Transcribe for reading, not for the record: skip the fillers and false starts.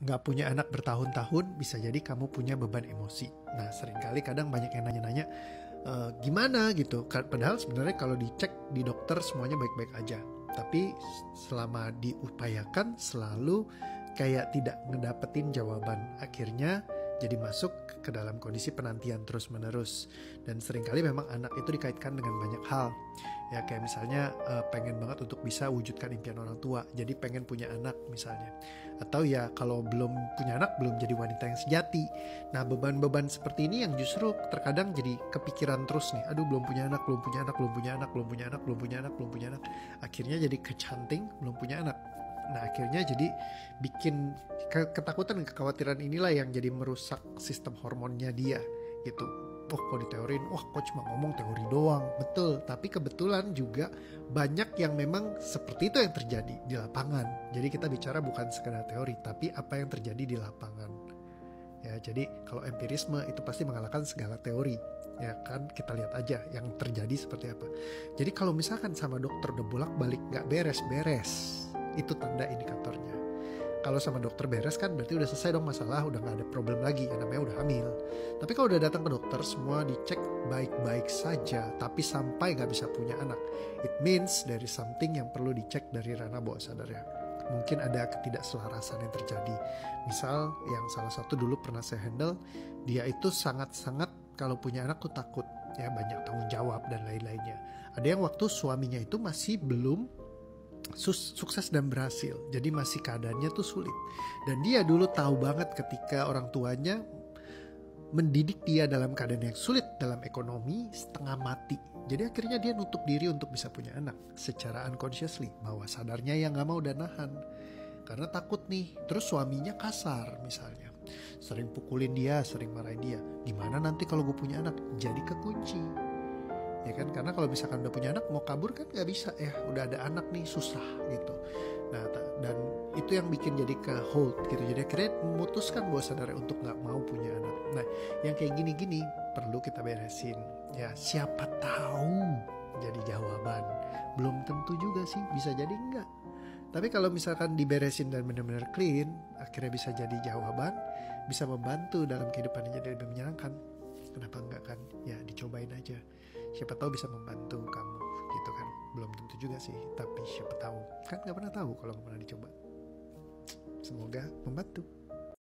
nggak punya anak bertahun-tahun, bisa jadi kamu punya beban emosi. Nah, seringkali kadang banyak yang nanya-nanya, gimana gitu. Padahal sebenarnya kalau dicek di dokter semuanya baik-baik aja. Tapi selama diupayakan selalu kayak tidak ngedapetin jawaban. Akhirnya jadi masuk ke dalam kondisi penantian terus-menerus. Dan seringkali memang anak itu dikaitkan dengan banyak hal. Ya kayak misalnya pengen banget untuk bisa wujudkan impian orang tua. Jadi pengen punya anak misalnya. Atau ya kalau belum punya anak belum jadi wanita yang sejati. Nah beban-beban seperti ini yang justru terkadang jadi kepikiran terus nih. Aduh belum punya anak, belum punya anak, belum punya anak, belum punya anak, belum punya anak, belum punya anak. Akhirnya jadi kecanting belum punya anak. Nah akhirnya jadi bikin ketakutan dan kekhawatiran inilah yang jadi merusak sistem hormonnya dia gitu. Oh kok diteorin, wah kok cuma ngomong teori doang. Betul, tapi kebetulan juga banyak yang memang seperti itu yang terjadi di lapangan. Jadi kita bicara bukan sekedar teori, tapi apa yang terjadi di lapangan. Ya, jadi kalau empirisme itu pasti mengalahkan segala teori. Ya kan, kita lihat aja yang terjadi seperti apa. Jadi kalau misalkan sama dokter udah bolak-balik gak beres-beres, itu tanda indikatornya. Kalau sama dokter beres kan berarti udah selesai dong masalah, udah gak ada problem lagi, yang namanya udah hamil. Tapi kalau udah datang ke dokter semua dicek baik-baik saja, tapi sampai gak bisa punya anak, it means there is something yang perlu dicek dari ranah bawah sadarnya. Mungkin ada ketidakselarasan yang terjadi. Misal yang salah satu dulu pernah saya handle, dia itu sangat-sangat kalau punya anak tuh takut, ya banyak tanggung jawab dan lain-lainnya. Ada yang waktu suaminya itu masih belum sukses dan berhasil, jadi masih keadaannya tuh sulit. Dan dia dulu tahu banget ketika orang tuanya mendidik dia dalam keadaan yang sulit dalam ekonomi, setengah mati. Jadi akhirnya dia nutup diri untuk bisa punya anak secara unconsciously, bawah sadarnya yang gak mau dan nahan karena takut nih. Terus suaminya kasar misalnya, sering pukulin dia, sering marahin dia. Gimana nanti kalau gue punya anak? Jadi kekunci. Ya kan, karena kalau misalkan udah punya anak mau kabur kan gak bisa ya, udah ada anak nih susah gitu. Nah dan itu yang bikin jadi ke hold gitu. Jadi akhirnya memutuskan bahwa sadar untuk gak mau punya anak. Nah yang kayak gini-gini perlu kita beresin. Ya siapa tahu jadi jawaban. Belum tentu juga sih, bisa jadi enggak. Tapi kalau misalkan diberesin dan benar-benar clean, akhirnya bisa jadi jawaban, bisa membantu dalam kehidupan jadi lebih menyenangkan. Kenapa enggak kan? Ya dicobain aja. Siapa tahu bisa membantu kamu gitu kan. Belum tentu juga sih, tapi siapa tahu. Kan gak pernah tahu kalau gak pernah dicoba. Semoga membantu.